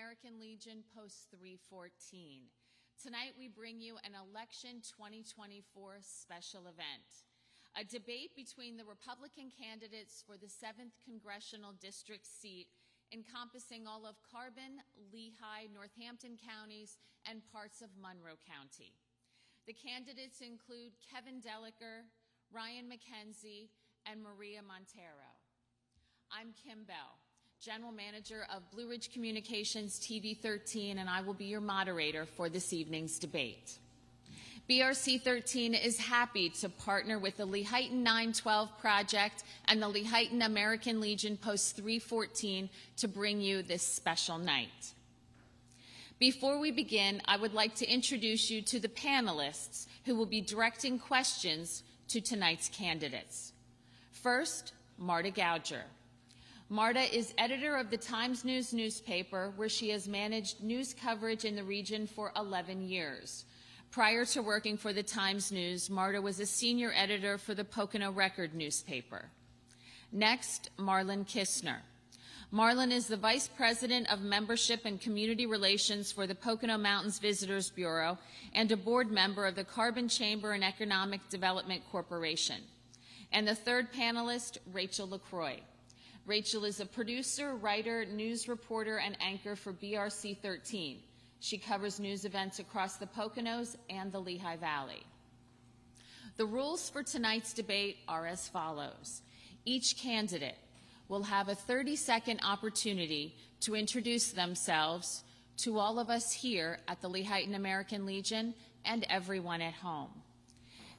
American Legion Post 314. Tonight we bring you an Election 2024 special event, a debate between the Republican candidates for the 7th Congressional District seat encompassing all of Carbon, Lehigh, Northampton counties, and parts of Monroe County. The candidates include Kevin Dellicker, Ryan McKenzie, and Maria Montero. I'm Kim Bell, General Manager of Blue Ridge Communications TV 13, and I will be your moderator for this evening's debate. BRC 13 is happy to partner with the Lehighton 912 Project and the Lehighton American Legion Post 314 to bring you this special night. Before we begin, I would like to introduce you to the panelists who will be directing questions to tonight's candidates. First, Marta Gouger. Marta is editor of the Times News newspaper, where she has managed news coverage in the region for 11 years. Prior to working for the Times News, Marta was a senior editor for the Pocono Record newspaper. Next, Marlon Kistner. Marlon is the Vice President of Membership and Community Relations for the Pocono Mountains Visitors Bureau and a board member of the Carbon Chamber and Economic Development Corporation. And the third panelist, Rachel LaCroix. Rachel is a producer, writer, news reporter, and anchor for BRC 13. She covers news events across the Poconos and the Lehigh Valley. The rules for tonight's debate are as follows. Each candidate will have a 30-second opportunity to introduce themselves to all of us here at the Lehighton American Legion and everyone at home.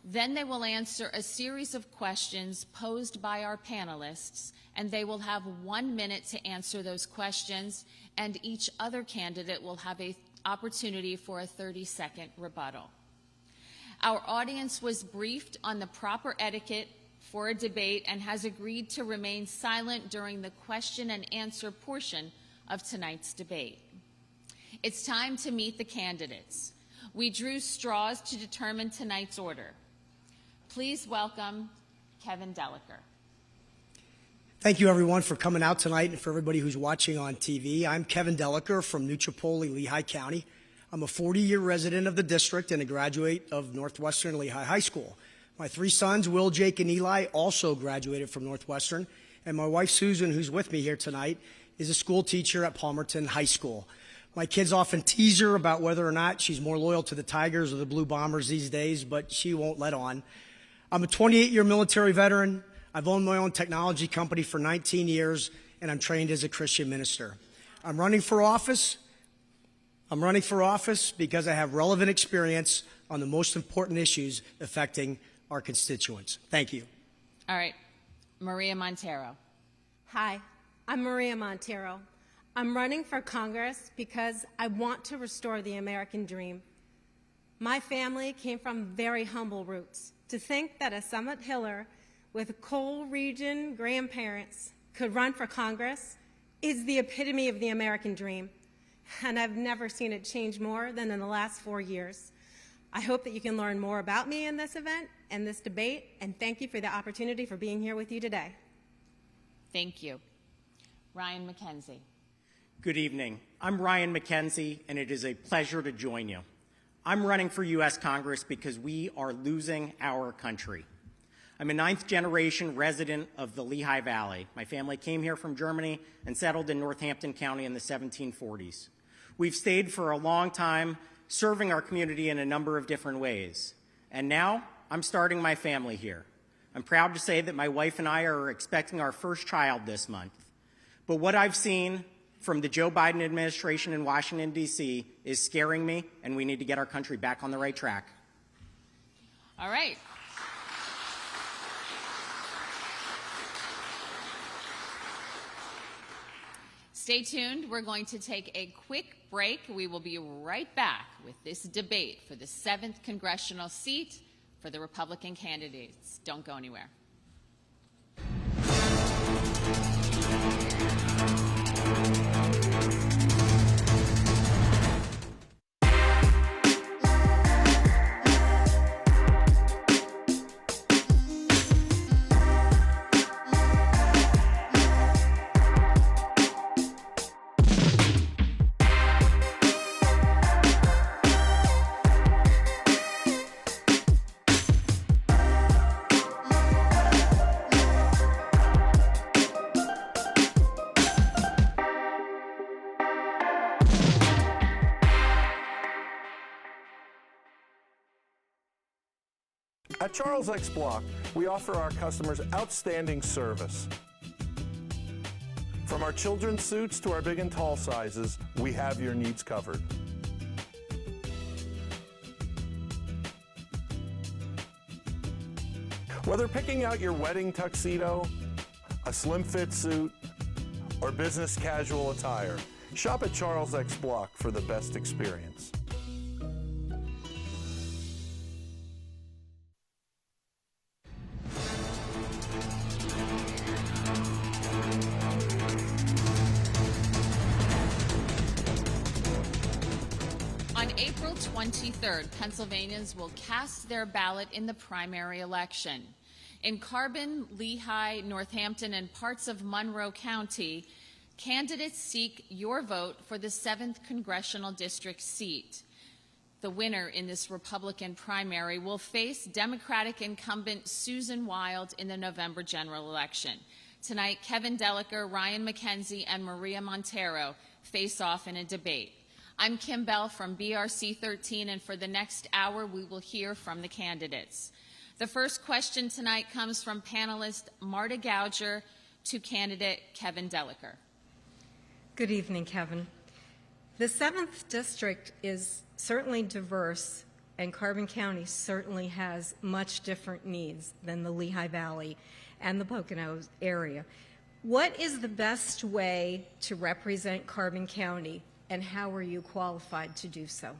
Then they will answer a series of questions posed by our panelists, and they will have 1 minute to answer those questions, and each other candidate will have an opportunity for a 30-second rebuttal. Our audience was briefed on the proper etiquette for a debate and has agreed to remain silent during the question and answer portion of tonight's debate. It's time to meet the candidates. We drew straws to determine tonight's order. Please welcome Kevin Dellicker. Thank you, everyone, for coming out tonight and for everybody who's watching on TV. I'm Kevin Dellicker from New Chipotle, Lehigh County. I'm a 40-year resident of the district and a graduate of Northwestern Lehigh High School. My 3 sons, Will, Jake, and Eli, also graduated from Northwestern, and my wife, Susan, who's with me here tonight, is a school teacher at Palmerton High School. My kids often tease her about whether or not she's more loyal to the Tigers or the Blue Bombers these days, but she won't let on. I'm a 28-year military veteran. I've owned my own technology company for 19 years, and I'm trained as a Christian minister. I'm running for office because I have relevant experience on the most important issues affecting our constituents. Thank you. All right, Maria Montero. Hi, I'm Maria Montero. I'm running for Congress because I want to restore the American dream. My family came from very humble roots. To think that a Summit Hiller with coal region grandparents could run for Congress is the epitome of the American dream, and I've never seen it change more than in the last 4 years. I hope that you can learn more about me in this event and this debate, and thank you for the opportunity for being here with you today. Thank you. Ryan McKenzie. Good evening. I'm Ryan McKenzie, and it is a pleasure to join you. I'm running for U.S. Congress because we are losing our country. I'm a 9th-generation resident of the Lehigh Valley. My family came here from Germany and settled in Northampton County in the 1740s. We've stayed for a long time, serving our community in a number of different ways. And now, I'm starting my family here. I'm proud to say that my wife and I are expecting our first child this month. But what I've seen from the Joe Biden administration in Washington, D.C. is scaring me, and we need to get our country back on the right track. All right. Stay tuned. We're going to take a quick break. We will be right back with this debate for the 7th Congressional seat for the Republican candidates. Don't go anywhere. At Charles X Block, we offer our customers outstanding service. From our children's suits to our big and tall sizes, we have your needs covered. Whether picking out your wedding tuxedo, a slim fit suit, or business casual attire, shop at Charles X Block for the best experience. On April 23rd, Pennsylvanians will cast their ballot in the primary election. In Carbon, Lehigh, Northampton, and parts of Monroe County, candidates seek your vote for the 7th Congressional District seat. The winner in this Republican primary will face Democratic incumbent Susan Wild in the November general election. Tonight, Kevin Deliker, Ryan McKenzie, and Maria Montero face off in a debate. I'm Kim Bell from BRC 13, and for the next hour, we will hear from the candidates. The first question tonight comes from panelist Marta Gouger to candidate Kevin Deliker. Good evening, Kevin. The 7th District is certainly diverse, and Carbon County certainly has much different needs than the Lehigh Valley and the Poconos area. What is the best way to represent Carbon County, and how are you qualified to do so?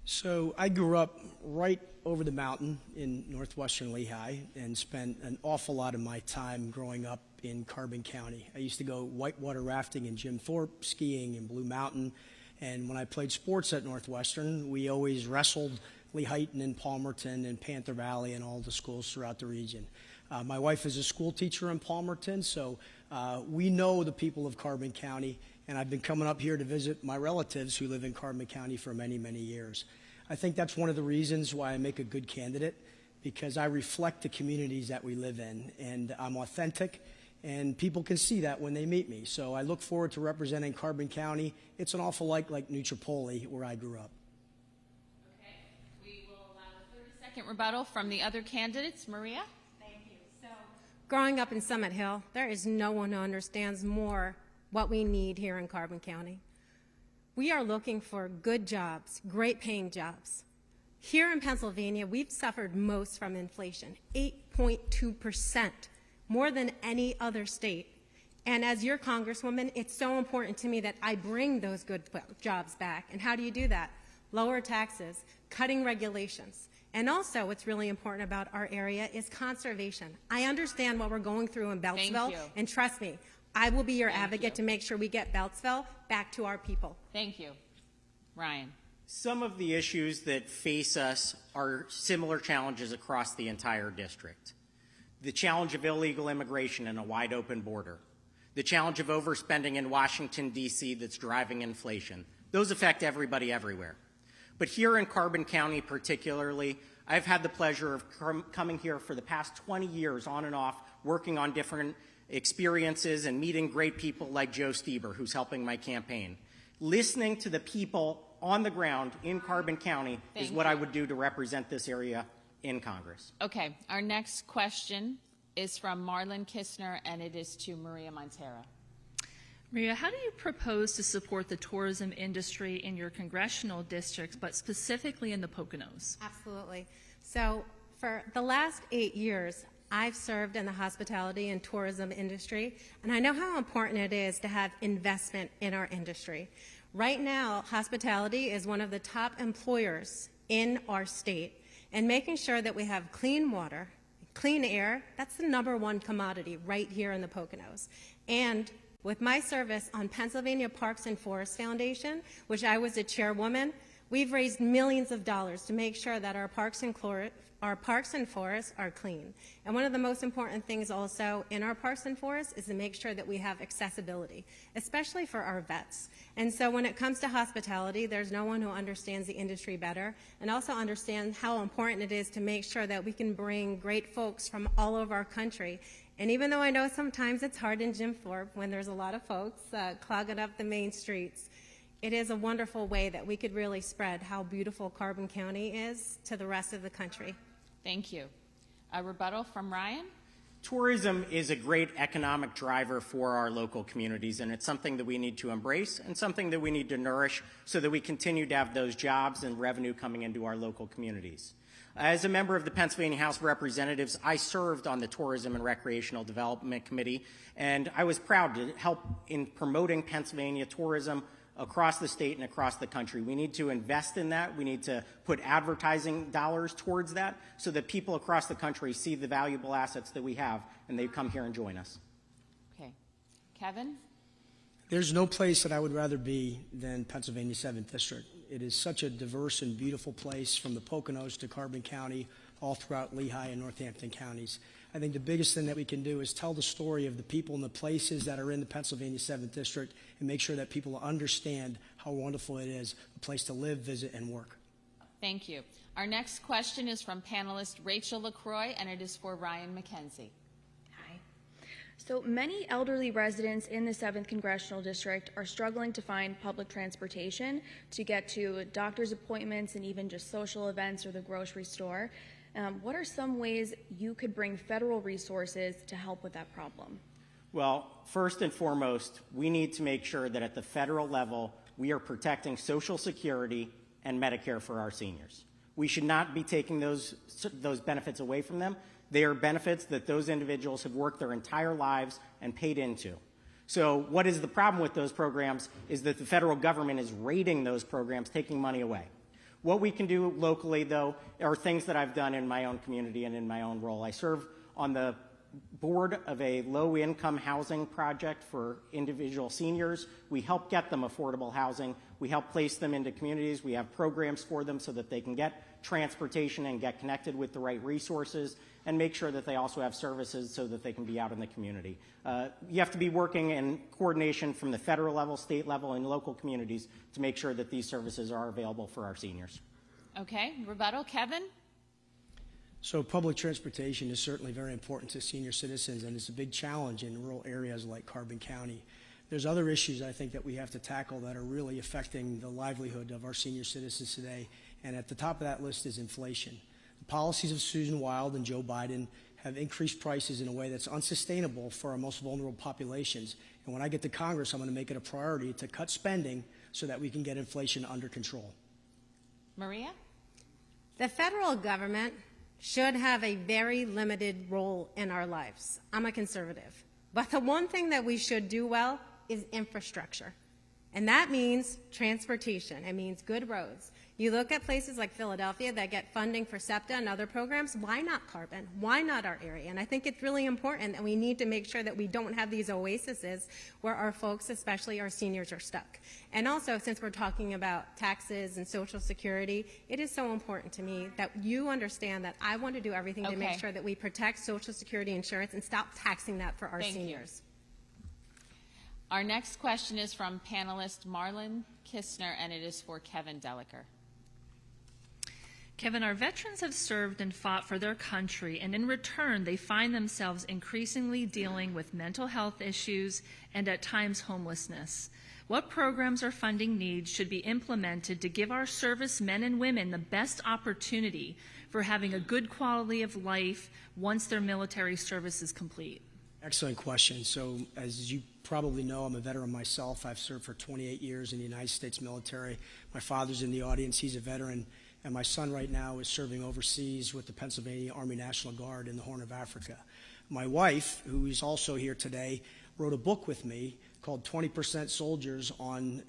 So I grew up right over the mountain in northwestern Lehigh and spent an awful lot of my time growing up in Carbon County. I used to go whitewater rafting in Jim Thorpe, skiing in Blue Mountain, and when I played sports at Northwestern, we always wrestled Lehighton and Palmerton and Panther Valley and all the schools throughout the region. My wife is a school teacher in Palmerton, so we know the people of Carbon County, and I've been coming up here to visit my relatives who live in Carbon County for many, many years. I think that's one of the reasons why I make a good candidate, because I reflect the communities that we live in, and I'm authentic, and people can see that when they meet me. So I look forward to representing Carbon County. It's an awful lot like New Tripoli, where I grew up. Okay, we will allow a 30-second rebuttal from the other candidates. Maria? Thank you. So, growing up in Summit Hill, there is no one who understands more what we need here in Carbon County. We are looking for good jobs, great paying jobs. Here in Pennsylvania, we've suffered most from inflation, 8.2%, more than any other state. And as your Congresswoman, it's so important to me that I bring those good jobs back. And how do you do that? Lower taxes, cutting regulations. And also what's really important about our area is conservation. I understand what we're going through in Beltsville, and trust me, I will be your advocate to make sure we get Beltsville back to our people. Thank you. Ryan? Some of the issues that face us are similar challenges across the entire district. The challenge of illegal immigration and a wide open border. The challenge of overspending in Washington, D.C. that's driving inflation. Those affect everybody everywhere. But here in Carbon County particularly, I've had the pleasure of coming here for the past 20 years on and off, working on different experiences and meeting great people like Joe Stieber, who's helping my campaign. Listening to the people on the ground in Carbon County is what I would do to represent this area in Congress. Okay, our next question is from Marlon Kistner, and it is to Maria Montero. Maria, how do you propose to support the tourism industry in your congressional districts, but specifically in the Poconos? Absolutely. So for the last 8 years, I've served in the hospitality and tourism industry, and I know how important it is to have investment in our industry. Right now, hospitality is one of the top employers in our state, and making sure that we have clean water, clean air, that's the #1 commodity right here in the Poconos. And with my service on Pennsylvania Parks and Forests Foundation, which I was a chairwoman, we've raised millions of dollars to make sure that our parks and forests are clean. And one of the most important things also in our parks and forests is to make sure that we have accessibility, especially for our vets. And so when it comes to hospitality, there's no one who understands the industry better and also understands how important it is to make sure that we can bring great folks from all over our country. And even though I know sometimes it's hard in Jim Thorpe when there's a lot of folks clogging up the main streets, it is a wonderful way that we could really spread how beautiful Carbon County is to the rest of the country. Thank you. A rebuttal from Ryan? Tourism is a great economic driver for our local communities, and it's something that we need to embrace and something that we need to nourish so that we continue to have those jobs and revenue coming into our local communities. As a member of the Pennsylvania House of Representatives, I served on the Tourism and Recreational Development Committee, and I was proud to help in promoting Pennsylvania tourism across the state and across the country. We need to invest in that. We need to put advertising dollars towards that so that people across the country see the valuable assets that we have and they come here and join us. Okay. Kevin? There's no place that I would rather be than Pennsylvania 7th District. It is such a diverse and beautiful place from the Poconos to Carbon County, all throughout Lehigh and Northampton counties. I think the biggest thing that we can do is tell the story of the people and the places that are in the Pennsylvania 7th District and make sure that people understand how wonderful it is, a place to live, visit, and work. Thank you. Our next question is from panelist Rachel LaCroix, and it is for Ryan McKenzie. Hi. So many elderly residents in the 7th Congressional District are struggling to find public transportation to get to doctor's appointments and even just social events or the grocery store. What are some ways you could bring federal resources to help with that problem? Well, first and foremost, we need to make sure that at the federal level, we are protecting Social Security and Medicare for our seniors. We should not be taking those benefits away from them. They are benefits that those individuals have worked their entire lives and paid into. So what is the problem with those programs is that the federal government is raiding those programs, taking money away. What we can do locally, though, are things that I've done in my own community and in my own role. I serve on the board of a low-income housing project for individual seniors. We help get them affordable housing. We help place them into communities. We have programs for them so that they can get transportation and get connected with the right resources and make sure that they also have services so that they can be out in the community. You have to be working in coordination from the federal level, state level, and local communities to make sure that these services are available for our seniors. Okay. Rebuttal, Kevin? So public transportation is certainly very important to senior citizens, and it's a big challenge in rural areas like Carbon County. There's other issues I think that we have to tackle that are really affecting the livelihood of our senior citizens today, and at the top of that list is inflation. The policies of Susan Wild and Joe Biden have increased prices in a way that's unsustainable for our most vulnerable populations. And when I get to Congress, I'm going to make it a priority to cut spending so that we can get inflation under control. Maria? The federal government should have a very limited role in our lives. I'm a conservative. But the one thing that we should do well is infrastructure. And that means transportation. It means good roads. You look at places like Philadelphia that get funding for SEPTA and other programs. Why not Carbon? Why not our area? And I think it's really important that we need to make sure that we don't have these oases where our folks, especially our seniors, are stuck. And also, since we're talking about taxes and Social Security, it is so important to me that you understand that I want to do everything to make sure that we protect Social Security insurance and stop taxing that for our seniors. Our next question is from panelist Marlon Kistner, and it is for Kevin Deliker. Kevin, our veterans have served and fought for their country, and in return, they find themselves increasingly dealing with mental health issues and at times homelessness. What programs or funding needs should be implemented to give our servicemen and women the best opportunity for having a good quality of life once their military service is complete? Excellent question. So as you probably know, I'm a veteran myself. I've served for 28 years in the United States military. My father's in the audience. He's a veteran. And my son right now is serving overseas with the Pennsylvania Army National Guard in the Horn of Africa. My wife, who is also here today, wrote a book with me called 20% Soldiers on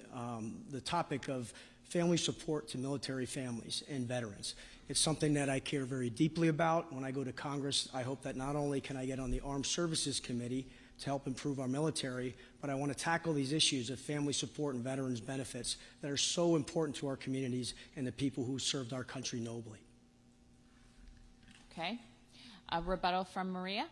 the topic of family support to military families and veterans. It's something that I care very deeply about. When I go to Congress, I hope that not only can I get on the Armed Services Committee to help improve our military, but I want to tackle these issues of family support and veterans benefits that are so important to our communities and the people who served our country nobly. Okay. A rebuttal from Maria.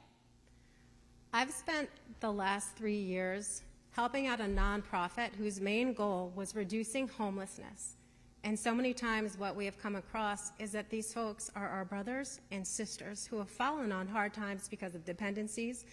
I've spent the last 3 years helping out a nonprofit whose main goal was reducing homelessness. And so many times what we have come across is that these folks are our brothers and sisters who have fallen on hard times because of dependencies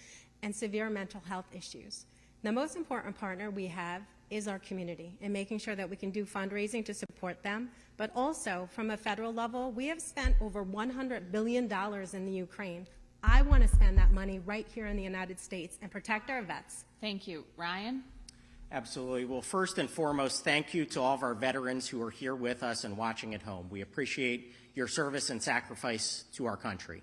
and severe mental health issues. The most important partner we have is our community and making sure that we can do fundraising to support them. But also, from a federal level, we have spent over $100 billion in the Ukraine. I want to spend that money right here in the United States and protect our vets. Thank you. Ryan? Absolutely. Well, first and foremost, thank you to all of our veterans who are here with us and watching at home. We appreciate your service and sacrifice to our country.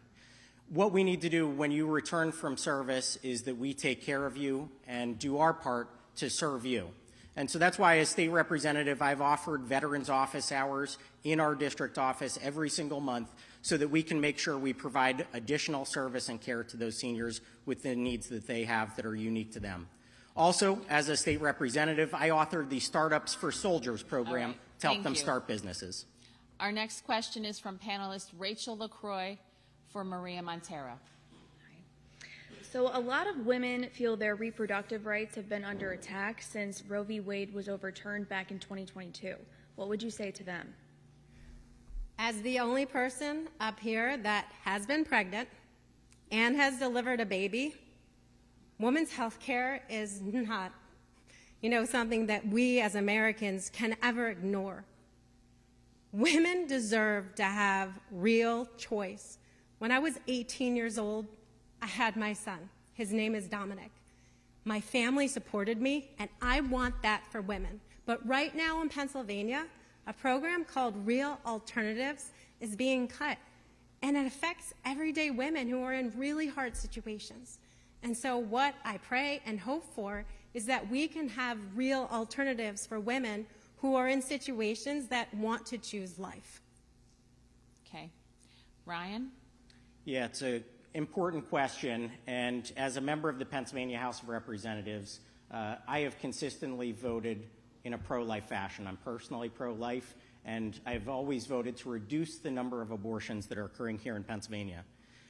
What we need to do when you return from service is that we take care of you and do our part to serve you. And so that's why, as state representative, I've offered veterans office hours in our district office every single month so that we can make sure we provide additional service and care to those seniors with the needs that they have that are unique to them. Also, as a state representative, I authored the Startups for Soldiers program to help them start businesses. Our next question is from panelist Rachel LaCroix for Maria Montero. So a lot of women feel their reproductive rights have been under attack since Roe v. Wade was overturned back in 2022. What would you say to them? As the only person up here that has been pregnant and has delivered a baby, women's health care is not, something that we as Americans can ever ignore. Women deserve to have real choice. When I was 18 years old, I had my son. His name is Dominic. My family supported me, and I want that for women. But right now in Pennsylvania, a program called Real Alternatives is being cut, and it affects everyday women who are in really hard situations. And so what I pray and hope for is that we can have real alternatives for women who are in situations that want to choose life. Okay. Ryan? Yeah, it's an important question, and as a member of the Pennsylvania House of Representatives, I have consistently voted in a pro-life fashion. I'm personally pro-life, and I've always voted to reduce the number of abortions that are occurring here in Pennsylvania.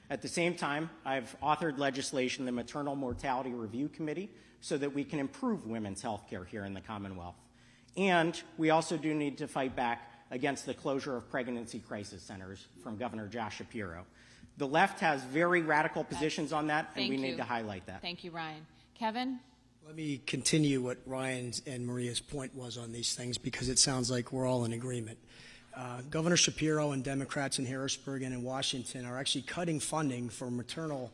At the same time, I've authored legislation, the Maternal Mortality Review Committee, so that we can improve women's health care here in the Commonwealth. And we also do need to fight back against the closure of pregnancy crisis centers from Governor Josh Shapiro. The left has very radical positions on that, and we need to highlight that. Thank you, Ryan. Kevin? Let me continue what Ryan's and Maria's point was on these things, because it sounds like we're all in agreement. Governor Shapiro and Democrats in Harrisburg and in Washington are actually cutting funding for maternal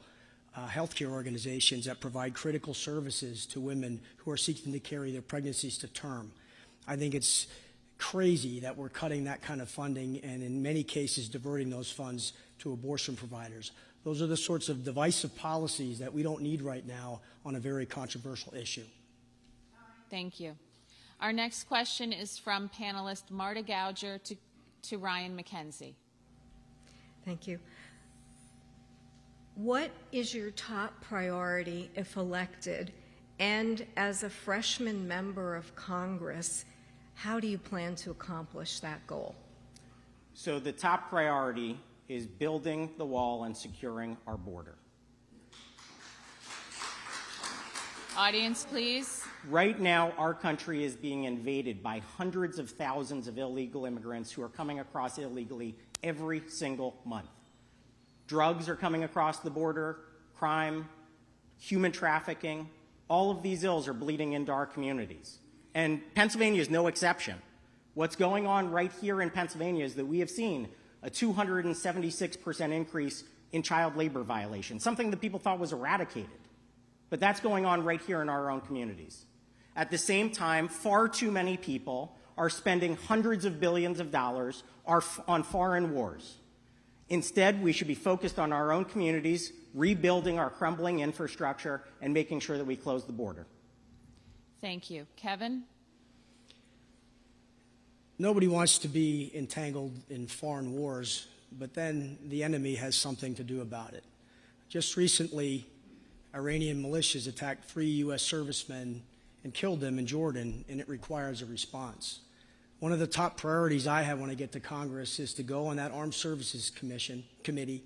health care organizations that provide critical services to women who are seeking to carry their pregnancies to term. I think it's crazy that we're cutting that kind of funding and in many cases diverting those funds to abortion providers. Those are the sorts of divisive policies that we don't need right now on a very controversial issue. Thank you. Our next question is from panelist Marta Gouger to Ryan McKenzie. Thank you. What is your top priority if elected? And as a freshman member of Congress, how do you plan to accomplish that goal? So the top priority is building the wall and securing our border. Audience, please. Right now, our country is being invaded by hundreds of thousands of illegal immigrants who are coming across illegally every single month. Drugs are coming across the border, crime, human trafficking. All of these ills are bleeding into our communities. And Pennsylvania is no exception. What's going on right here in Pennsylvania is that we have seen a 276% increase in child labor violations, something that people thought was eradicated. But that's going on right here in our own communities. At the same time, far too many people are spending hundreds of billions of dollars on foreign wars. Instead, we should be focused on our own communities, rebuilding our crumbling infrastructure, and making sure that we close the border. Thank you. Kevin? Nobody wants to be entangled in foreign wars, but then the enemy has something to do about it. Just recently, Iranian militias attacked 3 U.S. servicemen and killed them in Jordan, and it requires a response. One of the top priorities I have when I get to Congress is to go on that Armed Services Committee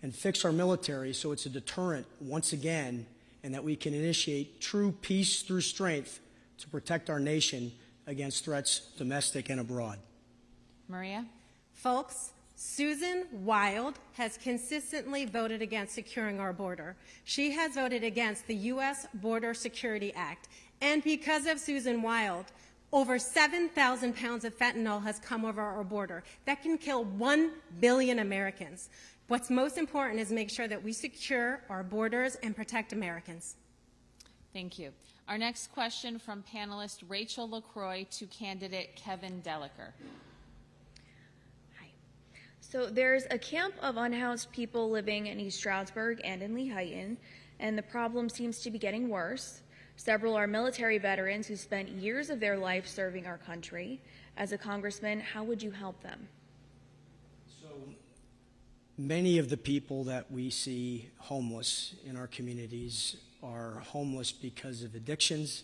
and fix our military so it's a deterrent once again, and that we can initiate true peace through strength to protect our nation against threats domestic and abroad. Maria? Folks, Susan Wild has consistently voted against securing our border. She has voted against the U.S. Border Security Act, And because of Susan Wild, over 7,000 pounds of fentanyl has come over our border. That can kill 1 billion Americans. What's most important is make sure that we secure our borders and protect Americans. Thank you. Our next question from panelist Rachel LaCroix to candidate Kevin Delaker. Hi. So there's a camp of unhoused people living in East Stroudsburg and in Lehighton, and the problem seems to be getting worse. Several are military veterans who spent years of their life serving our country. As a congressman, how would you help them? So many of the people that we see homeless in our communities are homeless because of addictions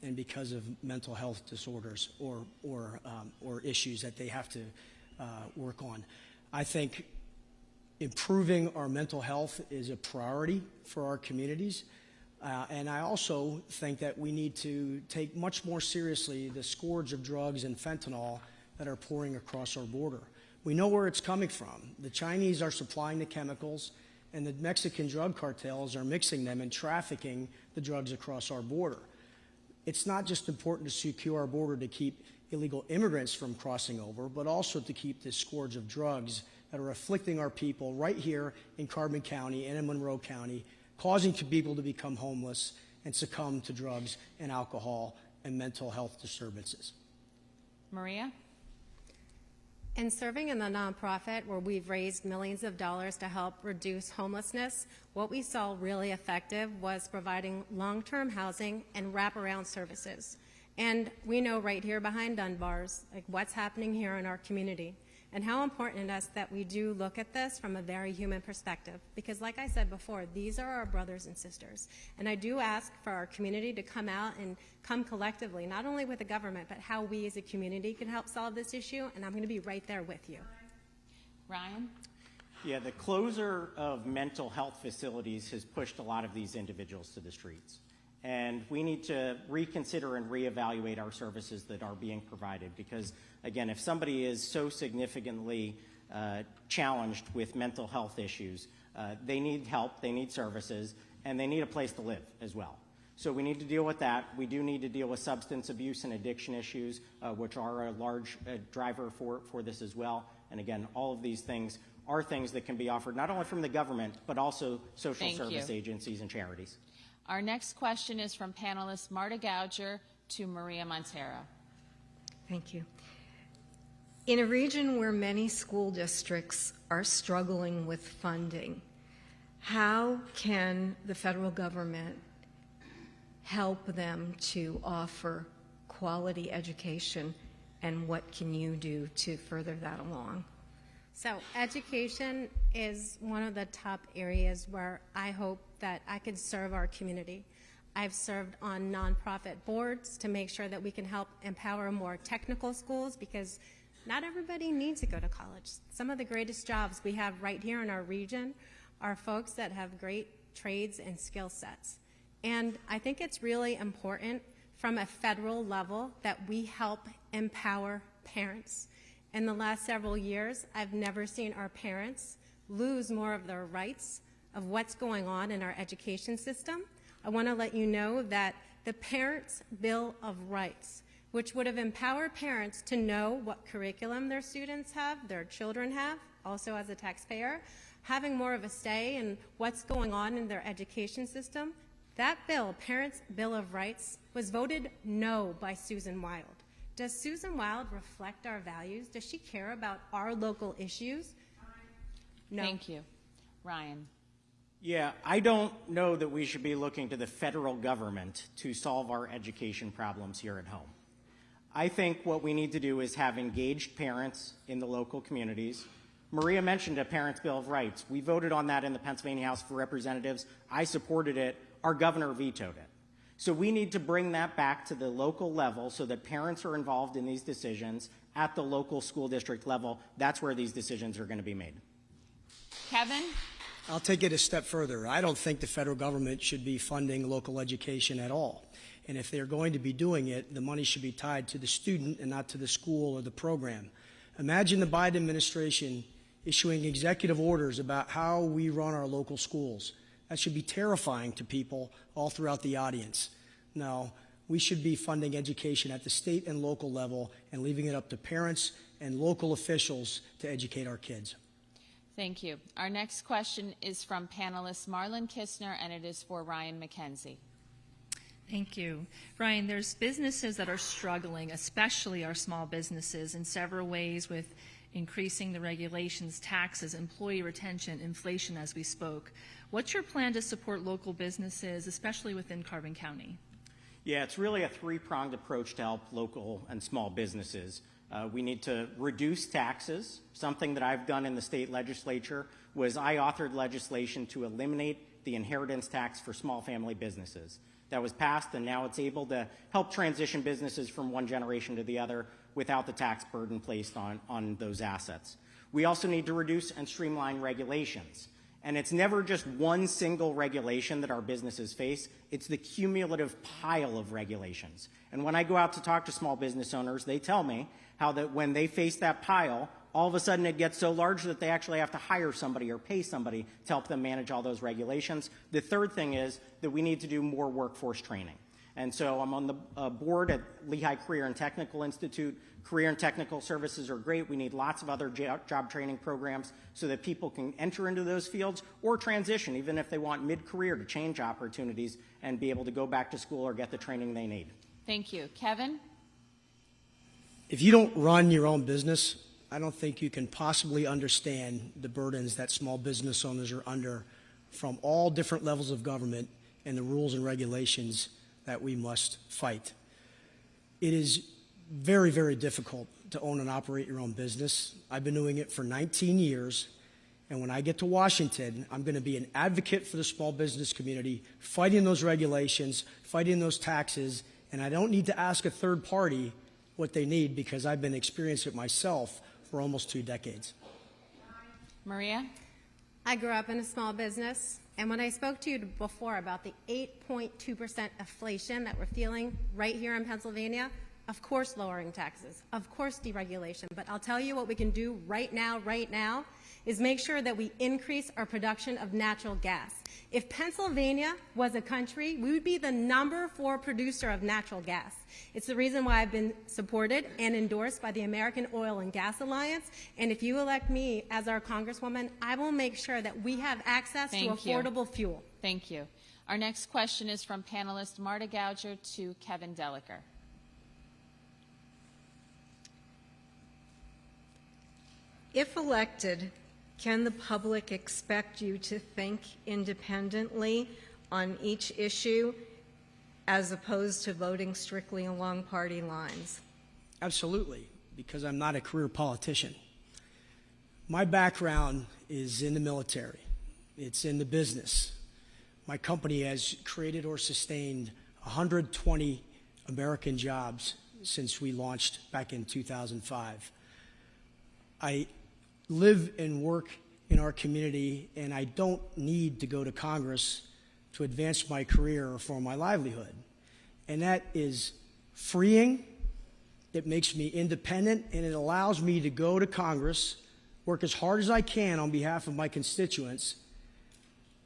and because of mental health disorders or issues that they have to work on. I think improving our mental health is a priority for our communities. And I also think that we need to take much more seriously the scourge of drugs and fentanyl that are pouring across our border. We know where it's coming from. The Chinese are supplying the chemicals, and the Mexican drug cartels are mixing them and trafficking the drugs across our border. It's not just important to secure our border to keep illegal immigrants from crossing over, but also to keep this scourge of drugs that are afflicting our people right here in Carbon County and in Monroe County, causing people to become homeless and succumb to drugs and alcohol and mental health disturbances. Maria? In serving in the nonprofit where we've raised millions of dollars to help reduce homelessness, what we saw really effective was providing long-term housing and wraparound services. And we know right here behind Dunbar's, like what's happening here in our community and how important it is that we do look at this from a very human perspective. Because like I said before, these are our brothers and sisters. And I do ask for our community to come out and come collectively, not only with the government, but how we as a community can help solve this issue. And I'm going to be right there with you. Ryan? Yeah, the closure of mental health facilities has pushed a lot of these individuals to the streets. And we need to reconsider and reevaluate our services that are being provided because, again, if somebody is so significantly challenged with mental health issues, they need help, they need services, and they need a place to live as well. So we need to deal with that. We do need to deal with substance abuse and addiction issues, which are a large driver for this as well. And again, all of these things are things that can be offered not only from the government, but also social service agencies and charities. Our next question is from panelist Marta Gouger to Maria Montero. Thank you. In a region where many school districts are struggling with funding, how can the federal government help them to offer quality education, and what can you do to further that along? So education is one of the top areas where I hope that I could serve our community. I've served on nonprofit boards to make sure that we can help empower more technical schools because not everybody needs to go to college. Some of the greatest jobs we have right here in our region are folks that have great trades and skill sets. And I think it's really important from a federal level that we help empower parents. In the last several years, I've never seen our parents lose more of their rights of what's going on in our education system. I want to let you know that the Parents' Bill of Rights, which would have empowered parents to know what curriculum their students have, their children have, also as a taxpayer, having more of a say in what's going on in their education system, that bill, Parents' Bill of Rights, was voted no by Susan Wild. Does Susan Wild reflect our values? Does she care about our local issues? No. Thank you. Ryan? Yeah, I don't know that we should be looking to the federal government to solve our education problems here at home. I think what we need to do is have engaged parents in the local communities. Maria mentioned a Parents' Bill of Rights. We voted on that in the Pennsylvania House of Representatives. I supported it. Our governor vetoed it. So we need to bring that back to the local level so that parents are involved in these decisions at the local school district level. That's where these decisions are going to be made. Kevin? I'll take it a step further. I don't think the federal government should be funding local education at all. And if they're going to be doing it, the money should be tied to the student and not to the school or the program. Imagine the Biden administration issuing executive orders about how we run our local schools. That should be terrifying to people all throughout the audience. No, we should be funding education at the state and local level and leaving it up to parents and local officials to educate our kids. Thank you. Our next question is from panelist Marlon Kistner, and it is for Ryan McKenzie. Thank you. Ryan, there's businesses that are struggling, especially our small businesses, in several ways with increasing the regulations, taxes, employee retention, inflation, as we spoke. What's your plan to support local businesses, especially within Carbon County? Yeah, it's really a three-pronged approach to help local and small businesses. We need to reduce taxes. Something that I've done in the state legislature was I authored legislation to eliminate the inheritance tax for small family businesses. That was passed, and now it's able to help transition businesses from one generation to the other without the tax burden placed on those assets. We also need to reduce and streamline regulations. And it's never just one single regulation that our businesses face. It's the cumulative pile of regulations. And when I go out to talk to small business owners, they tell me how that when they face that pile, all of a sudden it gets so large that they actually have to hire somebody or pay somebody to help them manage all those regulations. The third thing is that we need to do more workforce training. And so I'm on the board at Lehigh Career and Technical Institute. Career and technical services are great. We need lots of other job training programs so that people can enter into those fields or transition, even if they want mid-career to change opportunities and be able to go back to school or get the training they need. Thank you. Kevin? If you don't run your own business, I don't think you can possibly understand the burdens that small business owners are under from all different levels of government and the rules and regulations that we must fight. It is very, very difficult to own and operate your own business. I've been doing it for 19 years, and when I get to Washington, I'm going to be an advocate for the small business community, fighting those regulations, fighting those taxes, and I don't need to ask a third party what they need because I've been experiencing it myself for almost 2 decades. Maria? I grew up in a small business, and when I spoke to you before about the 8.2% inflation that we're feeling right here in Pennsylvania, of course lowering taxes, of course deregulation, but I'll tell you what we can do right now, is make sure that we increase our production of natural gas. If Pennsylvania was a country, we would be the #4 producer of natural gas. It's the reason why I've been supported and endorsed by the American Oil and Gas Alliance, and if you elect me as our Congresswoman, I will make sure that we have access to affordable fuel. Thank you. Our next question is from panelist Marta Gouger to Kevin Deliker. If elected, can the public expect you to think independently on each issue as opposed to voting strictly along party lines? Absolutely, because I'm not a career politician. My background is in the military. It's in the business. My company has created or sustained 120 American jobs since we launched back in 2005. I live and work in our community, and I don't need to go to Congress to advance my career or for my livelihood. And that is freeing. It makes me independent, and it allows me to go to Congress, work as hard as I can on behalf of my constituents,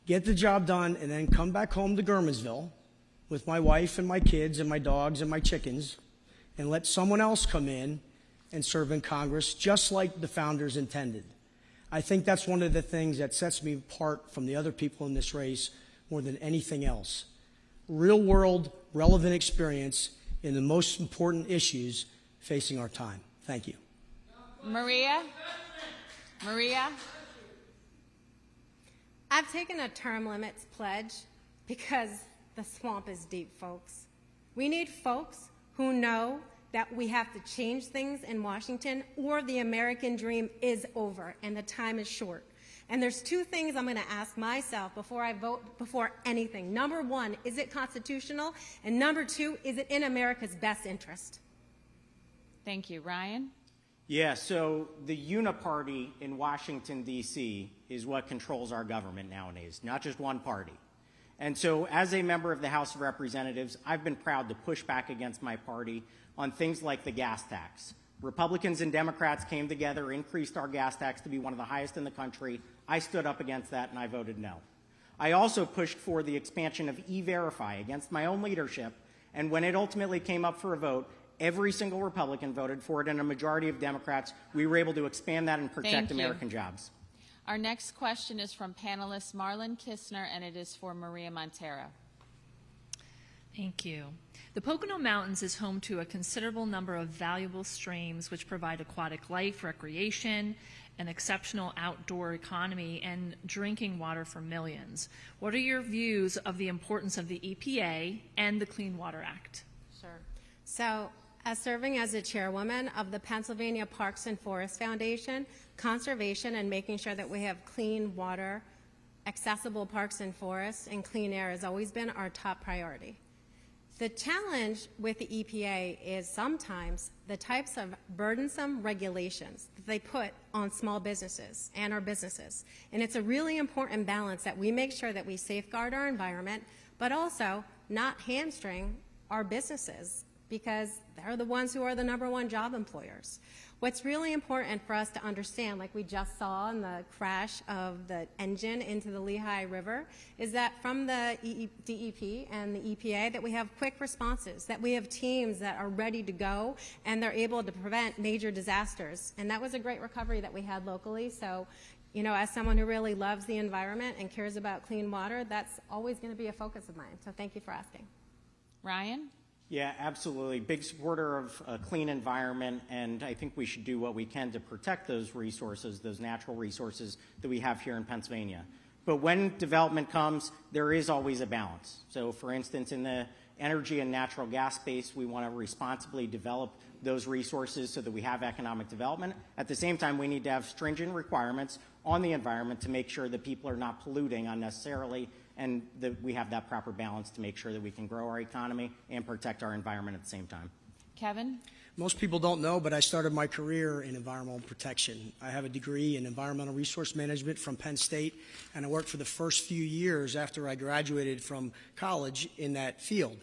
get the job done, and then come back home to Gurmansville with my wife and my kids and my dogs and my chickens, and let someone else come in and serve in Congress just like the founders intended. I think that's one of the things that sets me apart from the other people in this race more than anything else. Real-world, relevant experience in the most important issues facing our time. Thank you. Maria? I've taken a term limits pledge because the swamp is deep, folks. We need folks who know that we have to change things in Washington or the American dream is over and the time is short. And there's 2 things I'm going to ask myself before I vote before anything. Number 1, is it constitutional? And number 2, is it in America's best interest? Thank you. Ryan? Yeah, so the uniparty in Washington, D.C. is what controls our government nowadays, not just one party. And so as a member of the House of Representatives, I've been proud to push back against my party on things like the gas tax. Republicans and Democrats came together, increased our gas tax to be one of the highest in the country. I stood up against that, and I voted no. I also pushed for the expansion of E-Verify against my own leadership And when it ultimately came up for a vote, every single Republican voted for it, and a majority of Democrats. We were able to expand that and protect American jobs. Our next question is from panelist Marlon Kistner, and it is for Maria Montero. Thank you. The Pocono Mountains is home to a considerable number of valuable streams which provide aquatic life, recreation, an exceptional outdoor economy, and drinking water for millions. What are your views of the importance of the EPA and the Clean Water Act? Sure. So, as serving as the chairwoman of the Pennsylvania Parks and Forests Foundation, conservation and making sure that we have clean water, accessible parks and forests, and clean air has always been our top priority. The challenge with the EPA is sometimes the types of burdensome regulations that they put on small businesses and our businesses. And it's a really important balance that we make sure that we safeguard our environment, but also not hamstring our businesses, because they're the ones who are the #1 job employers. What's really important for us to understand, like we just saw in the crash of the engine into the Lehigh River, is that from the DEP and the EPA that we have quick responses, that we have teams that are ready to go, and they're able to prevent major disasters. And that was a great recovery that we had locally. So, you know, as someone who really loves the environment and cares about clean water, that's always going to be a focus of mine. So thank you for asking. Ryan? Yeah, absolutely. Big supporter of a clean environment, and I think we should do what we can to protect those resources, those natural resources that we have here in Pennsylvania. But when development comes, there is always a balance. So, for instance, in the energy and natural gas space, we want to responsibly develop those resources so that we have economic development. At the same time, we need to have stringent requirements on the environment to make sure that people are not polluting unnecessarily, and that we have that proper balance to make sure that we can grow our economy and protect our environment at the same time. Kevin? Most people don't know, but I started my career in environmental protection. I have a degree in environmental resource management from Penn State, and I worked for the first few years after I graduated from college in that field.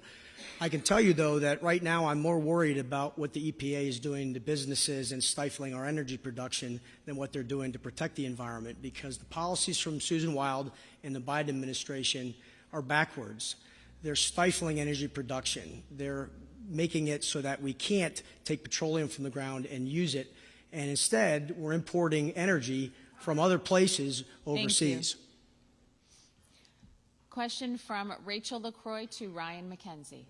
I can tell you, though, that right now I'm more worried about what the EPA is doing to businesses and stifling our energy production than what they're doing to protect the environment, because the policies from Susan Wild and the Biden administration are backwards. They're stifling energy production. They're making it so that we can't take petroleum from the ground and use it, and instead we're importing energy from other places overseas. Thank you. Question from Rachel LaCroix to Ryan McKenzie.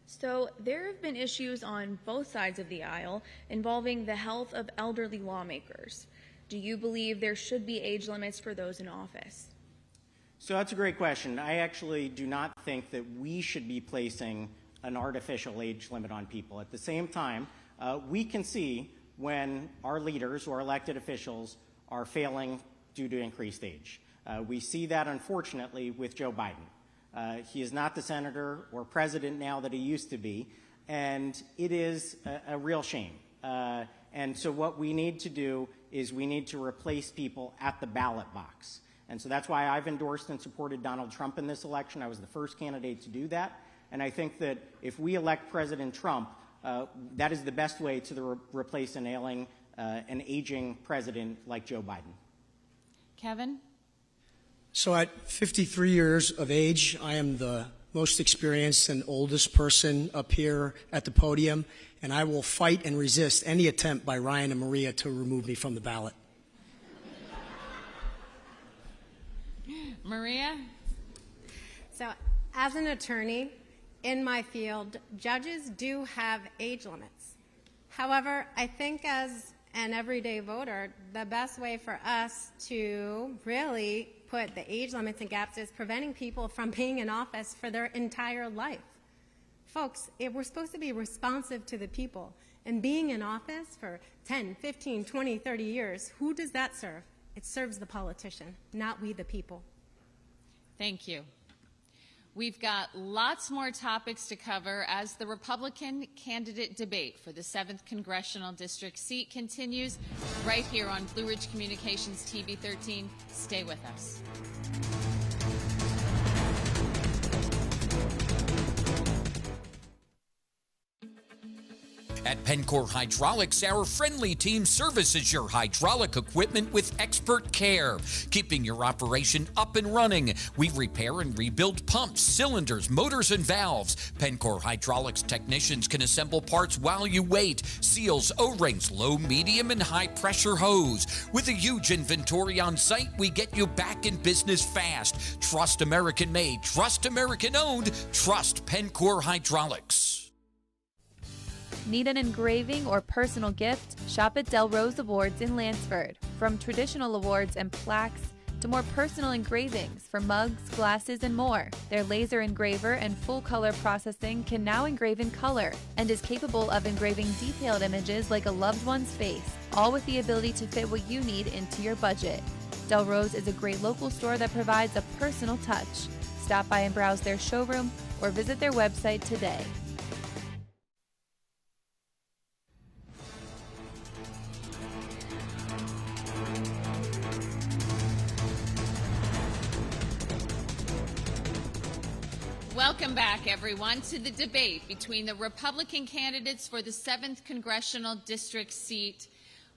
So there have been issues on both sides of the aisle involving the health of elderly lawmakers. Do you believe there should be age limits for those in office? So that's a great question. I actually do not think that we should be placing an artificial age limit on people. At the same time, we can see when our leaders or elected officials are failing due to increased age. We see that, unfortunately, with Joe Biden. He is not the senator or president now that he used to be, and it is a real shame. And so what we need to do is we need to replace people at the ballot box. And so that's why I've endorsed and supported Donald Trump in this election. I was the first candidate to do that. And I think that if we elect President Trump, that is the best way to replace an aging president like Joe Biden. Kevin? So at 53 years of age, I am the most experienced and oldest person up here at the podium, and I will fight and resist any attempt by Ryan and Maria to remove me from the ballot. Maria? So as an attorney in my field, judges do have age limits. However, I think as an everyday voter, the best way for us to really put the age limits and gaps is preventing people from being in office for their entire life. Folks, if we're supposed to be responsive to the people, and being in office for 10, 15, 20, 30 years, who does that serve? It serves the politician, not we the people. Thank you. We've got lots more topics to cover as the Republican candidate debate for the 7th Congressional District seat continues right here on Blue Ridge Communications TV 13. Stay with us. At Pencor Hydraulics, our friendly team services your hydraulic equipment with expert care, keeping your operation up and running. We repair and rebuild pumps, cylinders, motors, and valves. Pencor Hydraulics technicians can assemble parts while you wait. Seals, O-rings, low, medium, and high pressure hose. With a huge inventory on site, we get you back in business fast. Trust American made, trust American owned, trust Pencor Hydraulics. Need an engraving or personal gift? Shop at Del Rose Awards in Lansford. From traditional awards and plaques to more personal engravings for mugs, glasses, and more. Their laser engraver and full color processing can now engrave in color and is capable of engraving detailed images like a loved one's face, all with the ability to fit what you need into your budget. Del Rose is a great local store that provides a personal touch. Stop by and browse their showroom or visit their website today. Welcome back, everyone, to the debate between the Republican candidates for the 7th Congressional District seat.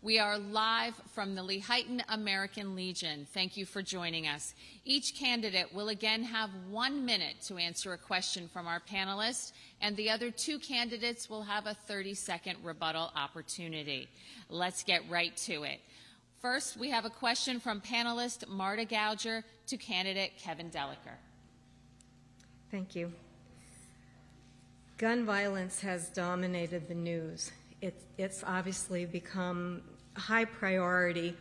We are live from the Lehighton American Legion. Thank you for joining us. Each candidate will again have 1 minute to answer a question from our panelists, and the other 2 candidates will have a 30-second rebuttal opportunity. Let's get right to it. First, we have a question from panelist Marta Gouger to candidate Kevin Deliker. Thank you. Gun violence has dominated the news. It's obviously become a high priority.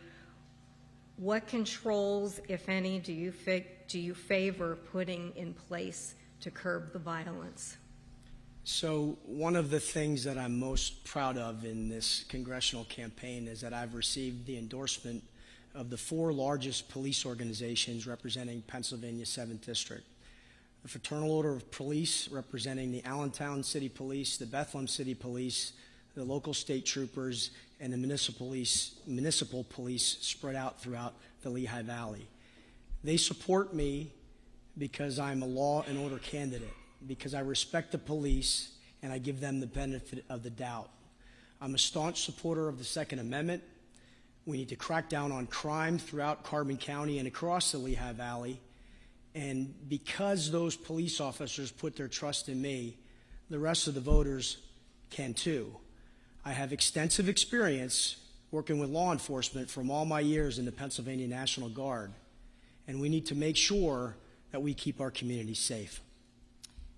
What controls, if any, do you favor putting in place to curb the violence? So one of the things that I'm most proud of in this congressional campaign is that I've received the endorsement of the 4 largest police organizations representing Pennsylvania's 7th District. The Fraternal Order of Police, representing the Allentown City Police, the Bethlehem City Police, the local state troopers, and the municipal police spread out throughout the Lehigh Valley. They support me because I'm a law and order candidate, because I respect the police and I give them the benefit of the doubt. I'm a staunch supporter of the Second Amendment. We need to crack down on crime throughout Carbon County and across the Lehigh Valley. And because those police officers put their trust in me, the rest of the voters can too. I have extensive experience working with law enforcement from all my years in the Pennsylvania National Guard, and we need to make sure that we keep our communities safe.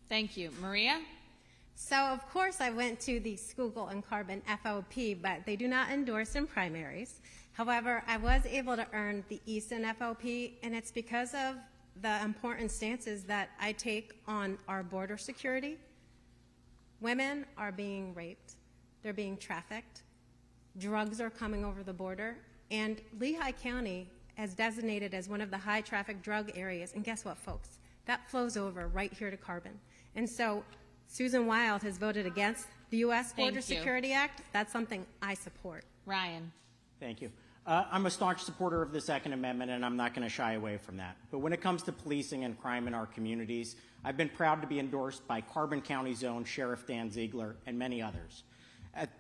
Thank you. Maria? So, of course, I went to the Schuylkill and Carbon FOP, but they do not endorse in primaries. However, I was able to earn the Easton FOP, and it's because of the important stances that I take on our border security. Women are being raped. They're being trafficked. Drugs are coming over the border. And Lehigh County is designated as one of the high traffic drug areas. And guess what, folks? That flows over right here to Carbon. And so Susan Wild has voted against the U.S. Border Security Act. That's something I support. Ryan. Thank you. I'm a staunch supporter of the Second Amendment, and I'm not going to shy away from that. But when it comes to policing and crime in our communities, I've been proud to be endorsed by Carbon County's own Sheriff Dan Ziegler and many others.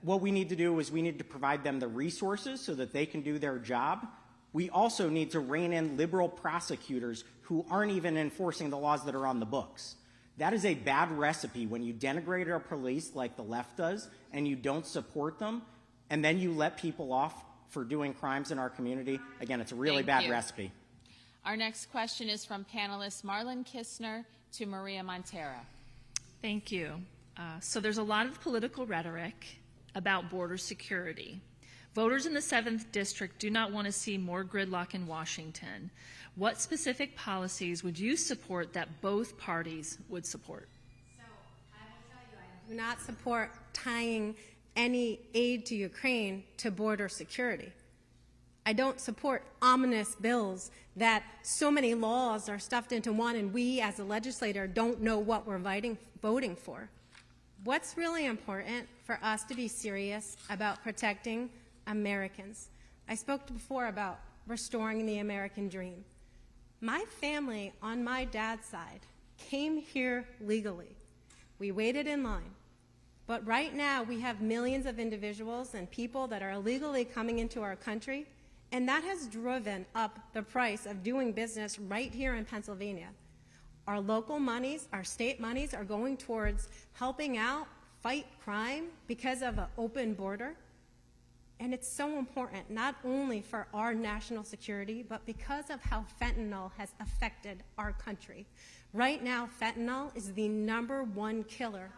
What we need to do is we need to provide them the resources so that they can do their job. We also need to rein in liberal prosecutors who aren't even enforcing the laws that are on the books. That is a bad recipe when you denigrate our police like the left does and you don't support them, and then you let people off for doing crimes in our community. Again, it's a really bad recipe. Our next question is from panelist Marlon Kistner to Maria Montero. Thank you. So there's a lot of political rhetoric about border security. Voters in the 7th District do not want to see more gridlock in Washington. What specific policies would you support that both parties would support? So I will tell you, I do not support tying any aid to Ukraine to border security. I don't support ominous bills that so many laws are stuffed into one and we as a legislator don't know what we're voting for. What's really important for us to be serious about protecting Americans? I spoke before about restoring the American dream. My family on my dad's side came here legally. We waited in line. But right now, we have millions of individuals and people that are illegally coming into our country, and that has driven up the price of doing business right here in Pennsylvania. Our local monies, our state monies are going towards helping out, fight crime because of an open border. And it's so important, not only for our national security, but because of how fentanyl has affected our country. Right now, fentanyl is the #1 killer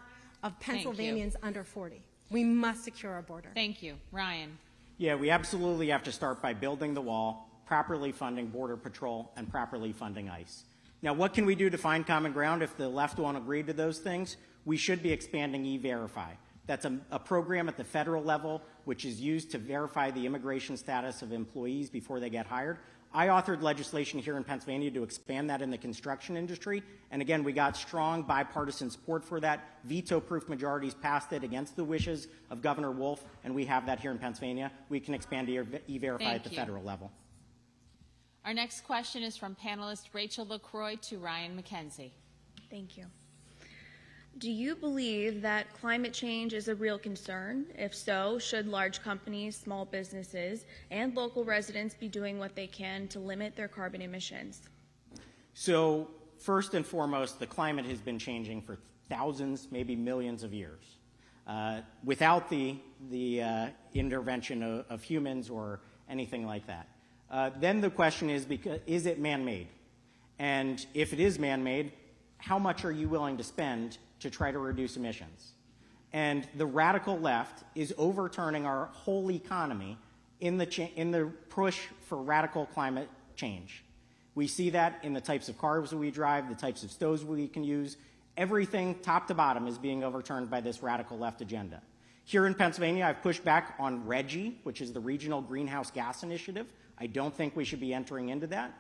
of Pennsylvanians under 40. We must secure our border. Thank you. Ryan. Yeah, we absolutely have to start by building the wall, properly funding Border Patrol, and properly funding ICE. Now, what can we do to find common ground if the left won't agree to those things? We should be expanding E-Verify. That's a program at the federal level which is used to verify the immigration status of employees before they get hired. I authored legislation here in Pennsylvania to expand that in the construction industry. And again, we got strong bipartisan support for that. Veto-proof majorities passed it against the wishes of Governor Wolf, and we have that here in Pennsylvania. We can expand E-Verify at the federal level. Our next question is from panelist Rachel LaCroix to Ryan McKenzie. Thank you. Do you believe that climate change is a real concern? If so, should large companies, small businesses, and local residents be doing what they can to limit their carbon emissions? So, first and foremost, the climate has been changing for thousands, maybe millions of years. Without the intervention of humans or anything like that. Then the question is it man-made? And if it is man-made, how much are you willing to spend to try to reduce emissions? And the radical left is overturning our whole economy in the push for radical climate change. We see that in the types of cars that we drive, the types of stoves we can use. Everything, top to bottom, is being overturned by this radical left agenda. Here in Pennsylvania, I've pushed back on RGGI, which is the Regional Greenhouse Gas Initiative. I don't think we should be entering into that.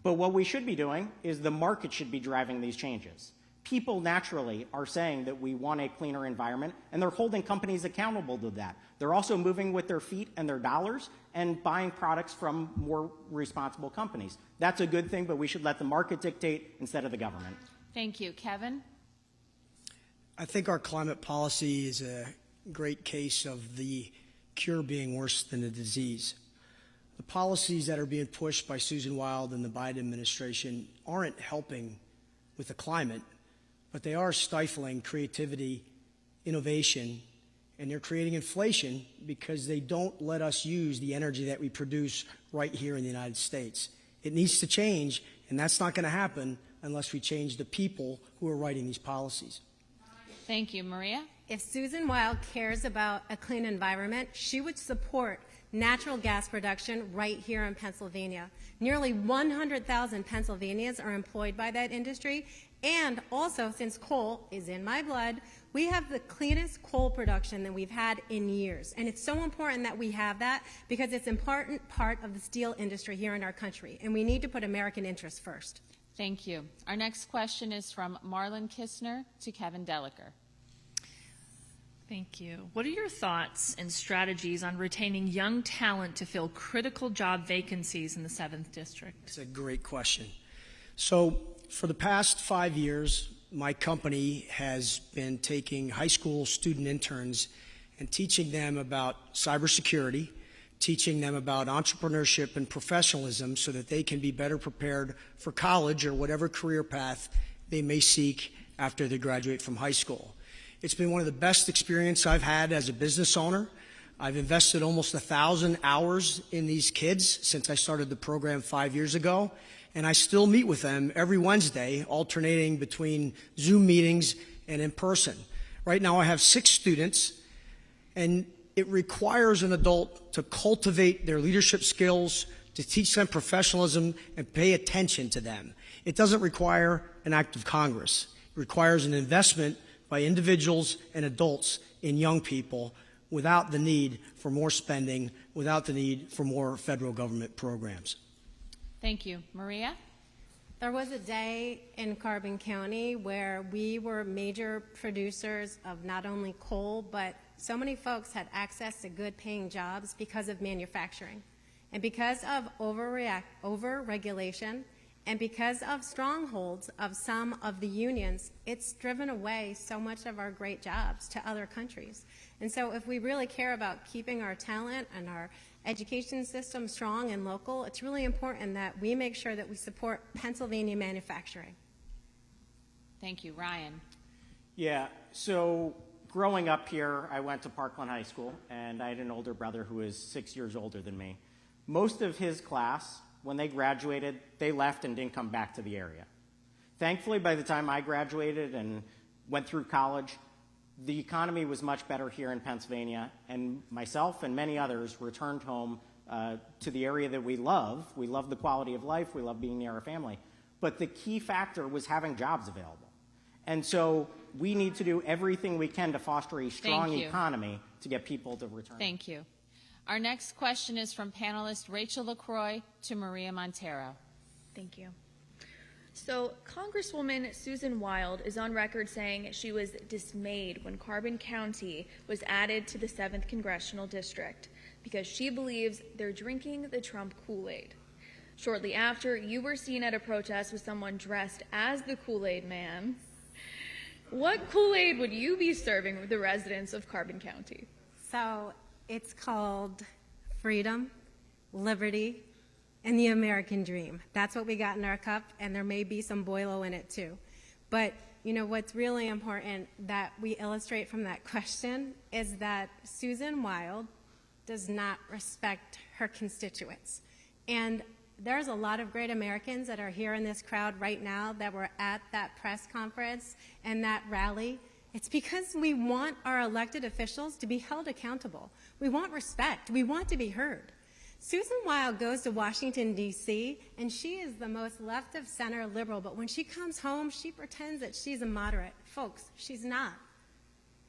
But what we should be doing is the market should be driving these changes. People naturally are saying that we want a cleaner environment, and they're holding companies accountable to that. They're also moving with their feet and their dollars and buying products from more responsible companies. That's a good thing, but we should let the market dictate instead of the government. Thank you. Kevin? I think our climate policy is a great case of the cure being worse than the disease. The policies that are being pushed by Susan Wild and the Biden administration aren't helping with the climate, but they are stifling creativity, innovation, and they're creating inflation because they don't let us use the energy that we produce right here in the United States. It needs to change, and that's not going to happen unless we change the people who are writing these policies. Thank you. Maria? If Susan Wild cares about a clean environment, she would support natural gas production right here in Pennsylvania. Nearly 100,000 Pennsylvanians are employed by that industry, and also, since coal is in my blood, we have the cleanest coal production that we've had in years. And it's so important that we have that because it's an important part of the steel industry here in our country, and we need to put American interests first. Thank you. Our next question is from Marlon Kistner to Kevin Deliker. Thank you. What are your thoughts and strategies on retaining young talent to fill critical job vacancies in the 7th District? It's a great question. So for the past 5 years, my company has been taking high school student interns and teaching them about cybersecurity, teaching them about entrepreneurship and professionalism so that they can be better prepared for college or whatever career path they may seek after they graduate from high school. It's been one of the best experiences I've had as a business owner. I've invested almost 1,000 hours in these kids since I started the program 5 years ago, and I still meet with them every Wednesday, alternating between Zoom meetings and in person. Right now I have 6 students, and it requires an adult to cultivate their leadership skills, to teach them professionalism, and pay attention to them. It doesn't require an act of Congress. It requires an investment by individuals and adults in young people without the need for more spending, without the need for more federal government programs. Thank you. Maria? There was a day in Carbon County where we were major producers of not only coal, but so many folks had access to good paying jobs because of manufacturing. And because of over-regulation And because of strongholds of some of the unions, it's driven away so much of our great jobs to other countries. And so if we really care about keeping our talent and our education system strong and local, it's really important that we make sure that we support Pennsylvania manufacturing. Thank you. Ryan. Yeah, so growing up here, I went to Parkland High School, and I had an older brother who was 6 years older than me. Most of his class, when they graduated, they left and didn't come back to the area. Thankfully, by the time I graduated and went through college, the economy was much better here in Pennsylvania, and myself and many others returned home to the area that we love. We love the quality of life. We love being near our family. But the key factor was having jobs available. And so we need to do everything we can to foster a strong economy to get people to return. Thank you. Our next question is from panelist Rachel LaCroix to Maria Montero. Thank you. So Congresswoman Susan Wild is on record saying she was dismayed when Carbon County was added to the 7th Congressional District because she believes they're drinking the Trump Kool-Aid. Shortly after, you were seen at a protest with someone dressed as the Kool-Aid Man. What Kool-Aid would you be serving with the residents of Carbon County? So it's called freedom, liberty, and the American dream. That's what we got in our cup, and there may be some Boilo in it too. But you know what's really important that we illustrate from that question is that Susan Wild does not respect her constituents. And there's a lot of great Americans that are here in this crowd right now that were at that press conference and that rally. It's because we want our elected officials to be held accountable. We want respect. We want to be heard. Susan Wild goes to Washington, D.C., and she is the most left-of-center liberal, but when she comes home, she pretends that she's a moderate. Folks, she's not.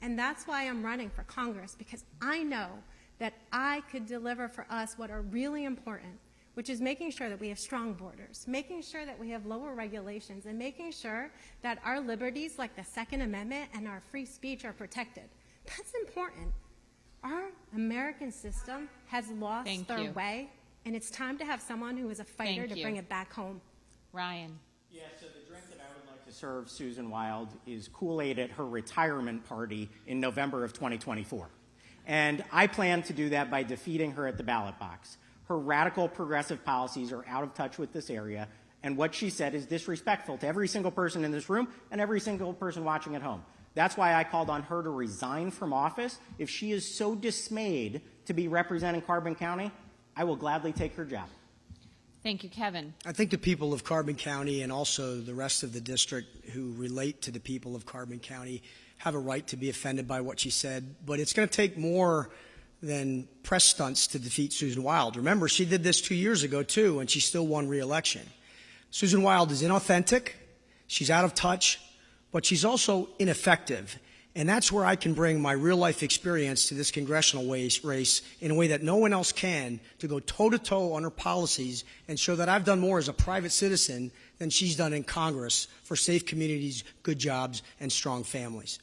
And that's why I'm running for Congress, because I know that I could deliver for us what are really important, which is making sure that we have strong borders, making sure that we have lower regulations, and making sure that our liberties like the Second Amendment and our free speech are protected. That's important. Our American system has lost their way, and it's time to have someone who is a fighter to bring it back home. Ryan. Yeah, so the drink that I would like to serve Susan Wild is Kool-Aid at her retirement party in November of 2024. And I plan to do that by defeating her at the ballot box. Her radical progressive policies are out of touch with this area, and what she said is disrespectful to every single person in this room and every single person watching at home. That's why I called on her to resign from office. If she is so dismayed to be representing Carbon County, I will gladly take her job. Thank you, Kevin. I think the people of Carbon County and also the rest of the district who relate to the people of Carbon County have a right to be offended by what she said, but it's going to take more than press stunts to defeat Susan Wild. Remember, she did this 2 years ago, too, and she still won re-election. Susan Wild is inauthentic, she's out of touch, but she's also ineffective. And that's where I can bring my real-life experience to this congressional race in a way that no one else can, to go toe-to-toe on her policies and show that I've done more as a private citizen than she's done in Congress for safe communities, good jobs, and strong families.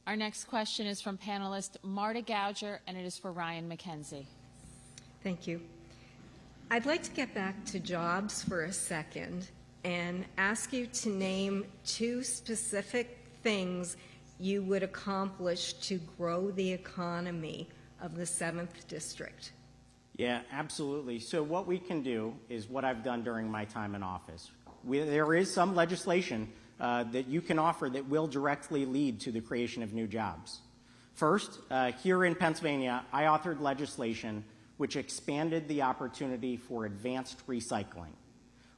Our next question is from panelist Marta Gouger, and it is for Ryan McKenzie. Thank you. I'd like to get back to jobs for a second and ask you to name 2 specific things you would accomplish to grow the economy of the 7th District. Yeah, absolutely. So what we can do is what I've done during my time in office. There is some legislation that you can offer that will directly lead to the creation of new jobs. First, here in Pennsylvania, I authored legislation which expanded the opportunity for advanced recycling.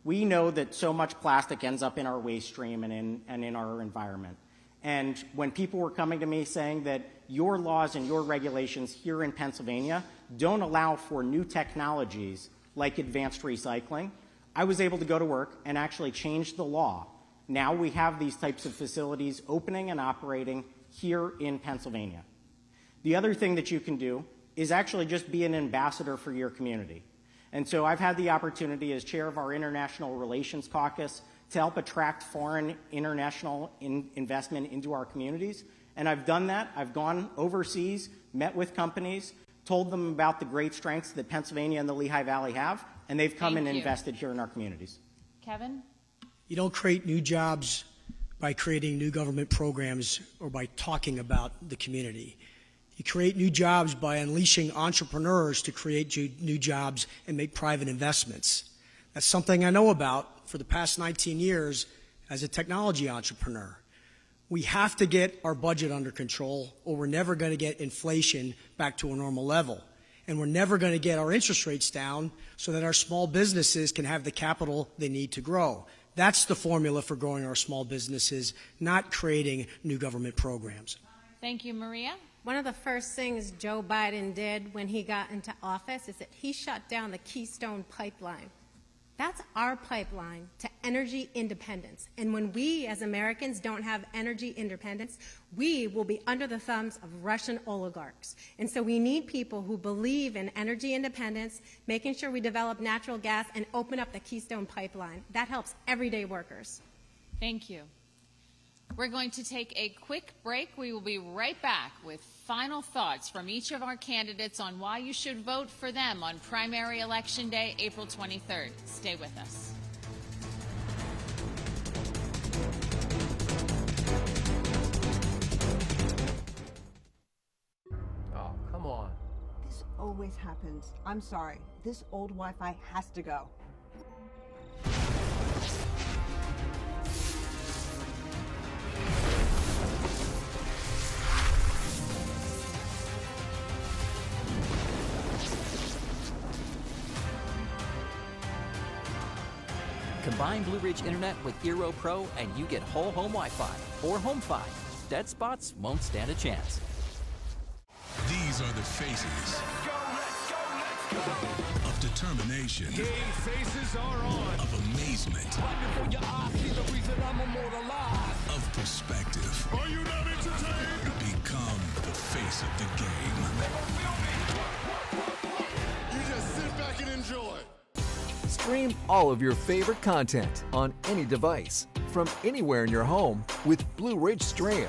We know that so much plastic ends up in our waste stream and in our environment. And when people were coming to me saying that your laws and your regulations here in Pennsylvania don't allow for new technologies like advanced recycling, I was able to go to work and actually change the law. Now we have these types of facilities opening and operating here in Pennsylvania. The other thing that you can do is actually just be an ambassador for your community. And so I've had the opportunity as chair of our International Relations Caucus to help attract foreign international investment into our communities. And I've done that. I've gone overseas, met with companies, told them about the great strengths that Pennsylvania and the Lehigh Valley have, and they've come and invested here in our communities. Kevin? You don't create new jobs by creating new government programs or by talking about the community. You create new jobs by unleashing entrepreneurs to create new jobs and make private investments. That's something I know about for the past 19 years as a technology entrepreneur. We have to get our budget under control, or we're never going to get inflation back to a normal level. And we're never going to get our interest rates down so that our small businesses can have the capital they need to grow. That's the formula for growing our small businesses, not creating new government programs. Thank you, Maria. One of the first things Joe Biden did when he got into office is that he shut down the Keystone Pipeline. That's our pipeline to energy independence. And when we as Americans don't have energy independence, we will be under the thumbs of Russian oligarchs. And so we need people who believe in energy independence, making sure we develop natural gas and open up the Keystone Pipeline. That helps everyday workers. Thank you. We're going to take a quick break. We will be right back with final thoughts from each of our candidates on why you should vote for them on primary election day, April 23rd. Stay with us. Oh, come on. This always happens. I'm sorry. This old Wi-Fi has to go. Combine Blue Ridge Internet with Eero Pro and you get whole home Wi-Fi or Home Fi. Dead spots won't stand a chance. These are the faces of determination, Game faces are on. of amazement, Right before your eyes, see the reason I'm immortalized. of perspective. Are you not entertained? Become the face of the game. You just sit back and enjoy. Stream all of your favorite content on any device from anywhere in your home with Blue Ridge Stream.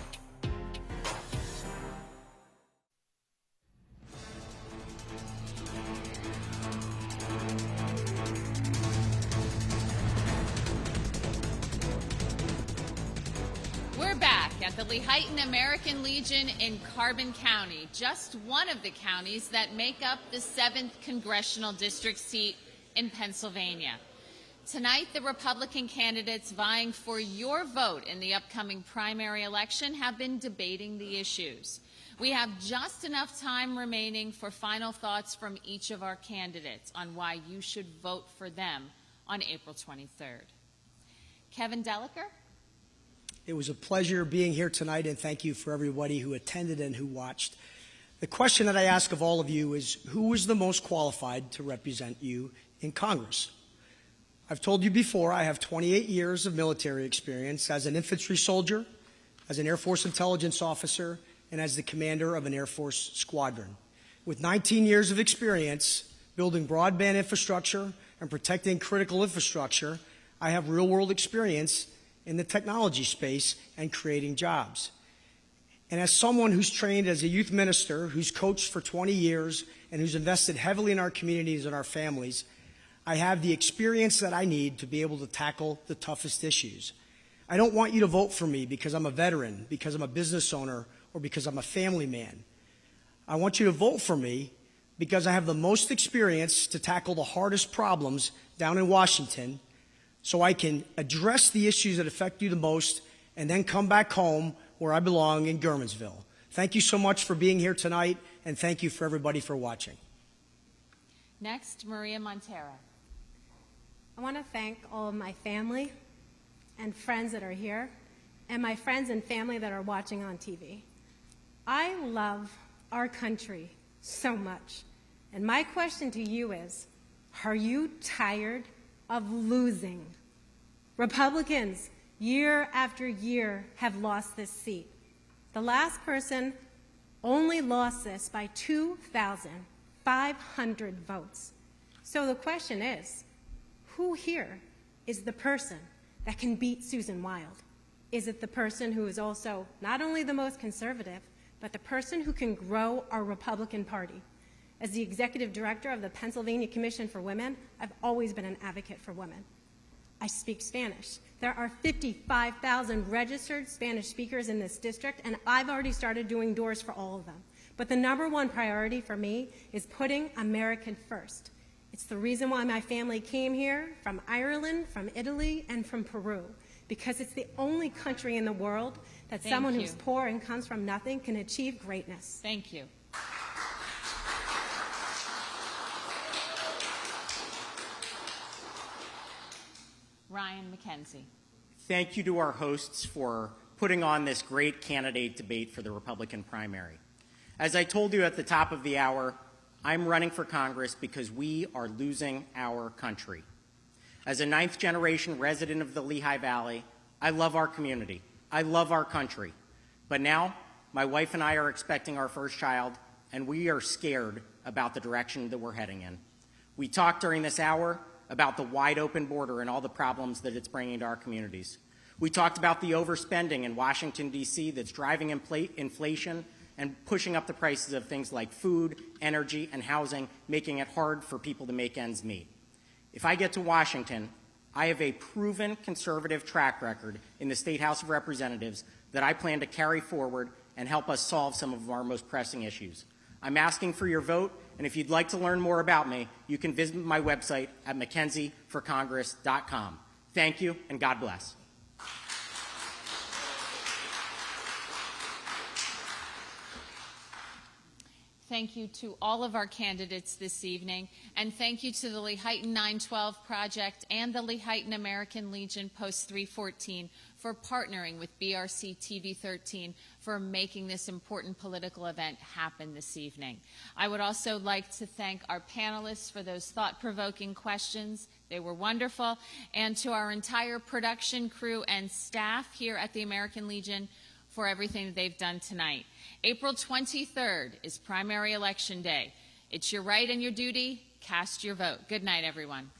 We're back at the Lehighton American Legion in Carbon County, just one of the counties that make up the 7th Congressional District seat in Pennsylvania. Tonight, the Republican candidates vying for your vote in the upcoming primary election have been debating the issues. We have just enough time remaining for final thoughts from each of our candidates on why you should vote for them on April 23rd. Kevin Deliker? It was a pleasure being here tonight, and thank you for everybody who attended and who watched. The question that I ask of all of you is, who is the most qualified to represent you in Congress? I've told you before, I have 28 years of military experience as an infantry soldier, as an Air Force intelligence officer, and as the commander of an Air Force squadron. With 19 years of experience building broadband infrastructure and protecting critical infrastructure, I have real-world experience in the technology space and creating jobs. And as someone who's trained as a youth minister, who's coached for 20 years, and who's invested heavily in our communities and our families, I have the experience that I need to be able to tackle the toughest issues. I don't want you to vote for me because I'm a veteran, because I'm a business owner, or because I'm a family man. I want you to vote for me because I have the most experience to tackle the hardest problems down in Washington, so I can address the issues that affect you the most and then come back home where I belong in Gurmansville. Thank you so much for being here tonight, and thank you for everybody for watching. Next, Maria Montero. I want to thank all of my family and friends that are here, and my friends and family that are watching on TV. I love our country so much, and my question to you is, are you tired of losing? Republicans, year after year, have lost this seat. The last person only lost this by 2,500 votes. So the question is, who here is the person that can beat Susan Wild? Is it the person who is also not only the most conservative, but the person who can grow our Republican Party? As the executive director of the Pennsylvania Commission for Women, I've always been an advocate for women. I speak Spanish. There are 55,000 registered Spanish speakers in this district, and I've already started doing doors for all of them. But the number one priority for me is putting American first. It's the reason why my family came here from Ireland, from Italy, and from Peru, because it's the only country in the world that someone who's poor and comes from nothing can achieve greatness. Thank you. Ryan McKenzie. Thank you to our hosts for putting on this great candidate debate for the Republican primary. As I told you at the top of the hour, I'm running for Congress because we are losing our country. As a ninth-generation resident of the Lehigh Valley, I love our community. I love our country. But now, my wife and I are expecting our first child, and we are scared about the direction that we're heading in. We talked during this hour about the wide-open border and all the problems that it's bringing to our communities. We talked about the overspending in Washington, D.C. that's driving inflation and pushing up the prices of things like food, energy, and housing, making it hard for people to make ends meet. If I get to Washington, I have a proven conservative track record in the State House of Representatives that I plan to carry forward and help us solve some of our most pressing issues. I'm asking for your vote, and if you'd like to learn more about me, you can visit my website at McKenzieForCongress.com. Thank you, and God bless. Thank you to all of our candidates this evening, and thank you to the Lehighton 912 Project and the Lehighton American Legion Post 314 for partnering with BRC TV 13 for making this important political event happen this evening. I would also like to thank our panelists for those thought-provoking questions. They were wonderful. And to our entire production crew and staff here at the American Legion for everything that they've done tonight. April 23rd is primary election day. It's your right and your duty. Cast your vote. Good night, everyone.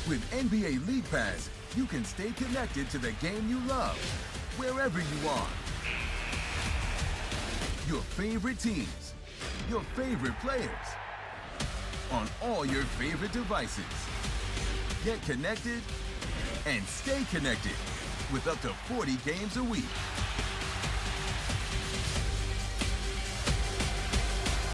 With NBA League Pass, you can stay connected to the game you love, wherever you are. Your favorite teams, your favorite players, on all your favorite devices. Get connected and stay connected with up to 40 games a week.